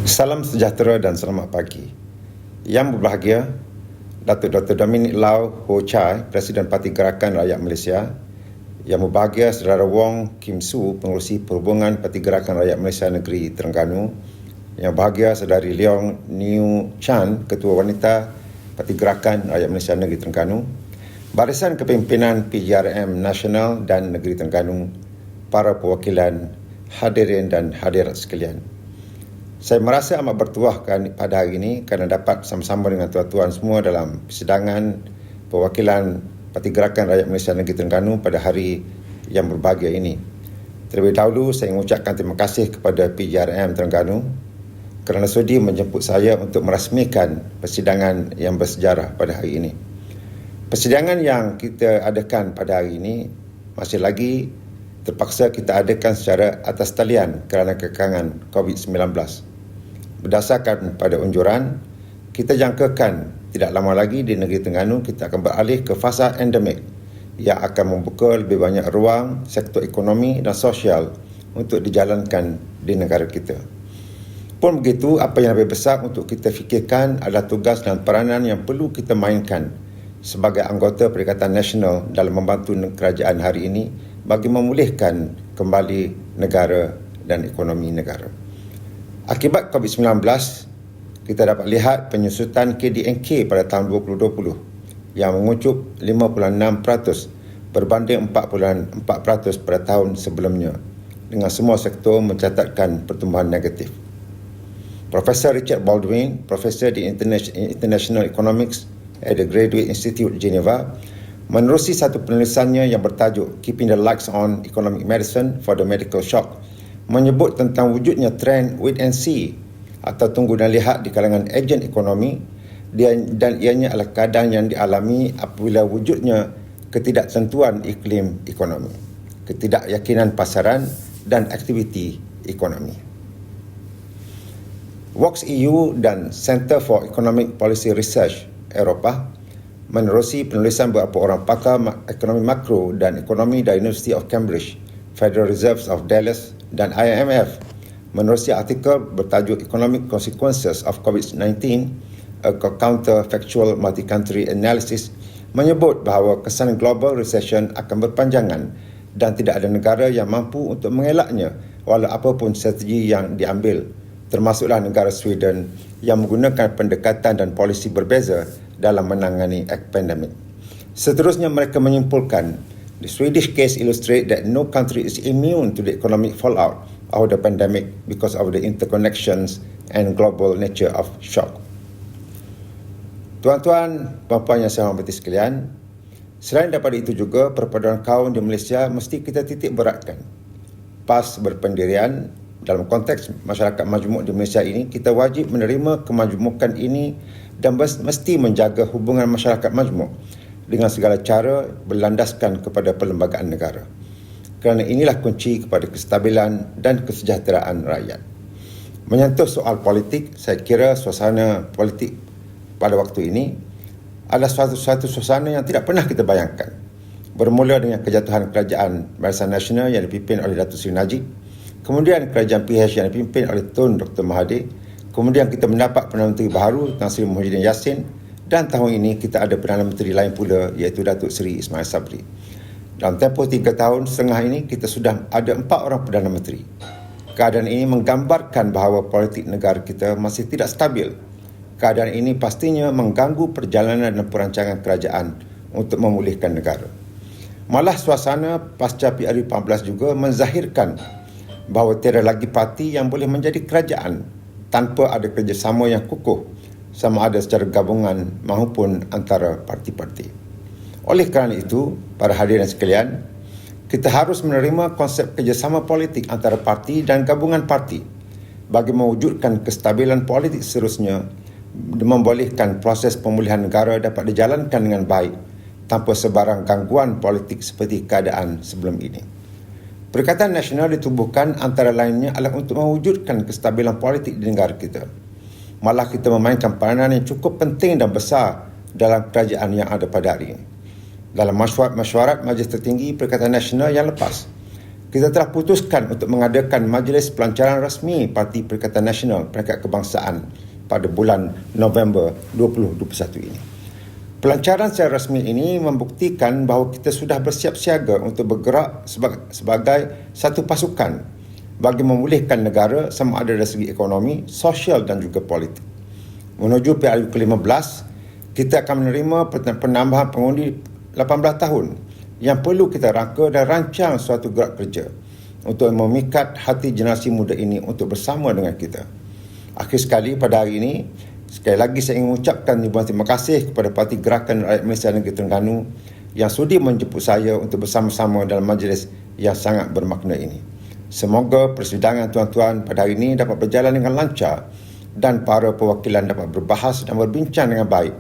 Salam sejahtera dan selamat pagi. Yang berbahagia, Datuk Dr. Dominic Lau Ho Chai, Presiden Parti Gerakan Rakyat Malaysia. Yang berbahagia, Saudara Wong Kim Su, Pengerusi Perhubungan Parti Gerakan Rakyat Malaysia Negeri Terengganu. Yang berbahagia, Saudari Leong Niu Chan, Ketua Wanita Parti Gerakan Rakyat Malaysia Negeri Terengganu. Barisan Kepimpinan PGRM Nasional dan Negeri Terengganu, para perwakilan, hadirin dan hadirat sekalian. Saya merasa amat bertuahkan pada hari ini kerana dapat sama-sama dengan tuan-tuan semua dalam persidangan perwakilan Parti Gerakan Rakyat Malaysia Negeri Terengganu pada hari yang berbahagia ini. Terlebih dahulu, saya mengucapkan terima kasih kepada PGRM Terengganu kerana sudi menjemput saya untuk merasmikan persidangan yang bersejarah pada hari ini. Persidangan yang kita adakan pada hari ini masih lagi terpaksa kita adakan secara atas talian kerana kekangan COVID-19. Berdasarkan pada unjuran, kita jangkakan tidak lama lagi di negeri Terengganu kita akan beralih ke fasa endemik yang akan membuka lebih banyak ruang sektor ekonomi dan sosial untuk dijalankan di negara kita. Pun begitu, apa yang lebih besar untuk kita fikirkan adalah tugas dan peranan yang perlu kita mainkan sebagai anggota Perikatan Nasional dalam membantu kerajaan hari ini bagi memulihkan kembali negara dan ekonomi negara. Akibat COVID-19, kita dapat lihat penyusutan KDNK pada tahun 2020 yang mengucup 5.6% berbanding 4.4% pada tahun sebelumnya, dengan semua sektor mencatatkan pertumbuhan negatif. Profesor Richard Baldwin, Profesor di International Economics at the Graduate Institute Geneva, menerusi satu penulisannya yang bertajuk Keeping the Lights On Economic Medicine for the Medical Shock, menyebut tentang wujudnya trend wait and see atau tunggu dan lihat di kalangan ejen ekonomi, dan ianya adalah keadaan yang dialami apabila wujudnya ketidaktentuan iklim ekonomi, ketidakyakinan pasaran dan aktiviti ekonomi. Vox EU dan Center for Economic Policy Research Eropah menerusi penulisan beberapa orang pakar ekonomi makro dan ekonomi dari University of Cambridge, Federal Reserve of Dallas dan IMF menerusi artikel bertajuk Economic Consequences of COVID-19, a Counterfactual Multi-Country Analysis, menyebut bahawa kesan global recession akan berpanjangan dan tidak ada negara yang mampu untuk mengelaknya walau apapun strategi yang diambil, termasuklah negara Sweden yang menggunakan pendekatan dan polisi berbeza dalam menangani pandemik. Seterusnya, mereka menyimpulkan, the Swedish case illustrates that no country is immune to the economic fallout of the pandemic because of the interconnections and global nature of shock. Tuan-tuan, puan-puan yang saya hormati sekalian, selain daripada itu juga, perpaduan kaum di Malaysia mesti kita titik beratkan. PAS berpendirian dalam konteks masyarakat majmuk di Malaysia ini, kita wajib menerima kemajmukan ini dan mesti menjaga hubungan masyarakat majmuk dengan segala cara berlandaskan kepada perlembagaan negara. Kerana inilah kunci kepada kestabilan dan kesejahteraan rakyat. Menyentuh soal politik, saya kira suasana politik pada waktu ini adalah suatu suasana yang tidak pernah kita bayangkan. Bermula dengan kejatuhan kerajaan Barisan Nasional yang dipimpin oleh Datuk Seri Najib, kemudian kerajaan PH yang dipimpin oleh Tun Dr. Mahathir, kemudian kita mendapat Perdana Menteri baru Tan Sri Muhyiddin Yassin, dan tahun ini kita ada Perdana Menteri lain pula iaitu Datuk Seri Ismail Sabri. Dalam tempoh 3 tahun setengah ini kita sudah ada 4 orang Perdana Menteri. Keadaan ini menggambarkan bahawa politik negara kita masih tidak stabil. Keadaan ini pastinya mengganggu perjalanan dan perancangan kerajaan untuk memulihkan negara. Malah suasana pasca PRU14 juga menzahirkan bahawa tiada lagi parti yang boleh menjadi kerajaan tanpa ada kerjasama yang kukuh, sama ada secara gabungan maupun antara parti-parti. Oleh kerana itu, para hadirin sekalian, kita harus menerima konsep kerjasama politik antara parti dan gabungan parti bagi mewujudkan kestabilan politik seterusnya, membolehkan proses pemulihan negara dapat dijalankan dengan baik tanpa sebarang gangguan politik seperti keadaan sebelum ini. Perikatan Nasional ditubuhkan antara lainnya adalah untuk mewujudkan kestabilan politik di negara kita. Malah kita memainkan peranan yang cukup penting dan besar dalam kerajaan yang ada pada hari ini. Dalam mesyuarat Majlis Tertinggi Perikatan Nasional yang lepas, kita telah putuskan untuk mengadakan majlis pelancaran rasmi Parti Perikatan Nasional Peringkat Kebangsaan pada bulan November 2021 ini. Pelancaran secara rasmi ini membuktikan bahawa kita sudah bersiap siaga untuk bergerak sebagai satu pasukan bagi memulihkan negara sama ada dari segi ekonomi, sosial dan juga politik. Menuju PRU ke-15, kita akan menerima penambahan pengundi 18 tahun yang perlu kita rangka dan rancang suatu gerak kerja untuk memikat hati generasi muda ini untuk bersama dengan kita. Akhir sekali, pada hari ini, sekali lagi saya ingin mengucapkan ribuan terima kasih kepada Parti Gerakan Rakyat Malaysia Negeri Terengganu yang sudi menjemput saya untuk bersama-sama dalam majlis yang sangat bermakna ini. Semoga persidangan tuan-tuan pada hari ini dapat berjalan dengan lancar dan para perwakilan dapat berbahas dan berbincang dengan baik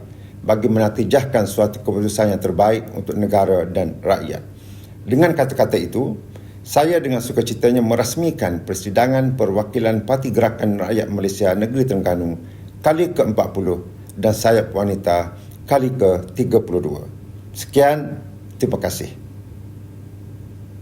bagi menatijahkan suatu keputusan yang terbaik untuk negara dan rakyat. Dengan kata-kata itu, saya dengan sukacitanya merasmikan persidangan perwakilan Parti Gerakan Rakyat Malaysia Negeri Terengganu kali ke-40 dan sayap wanita kali ke-32. Sekian, terima kasih.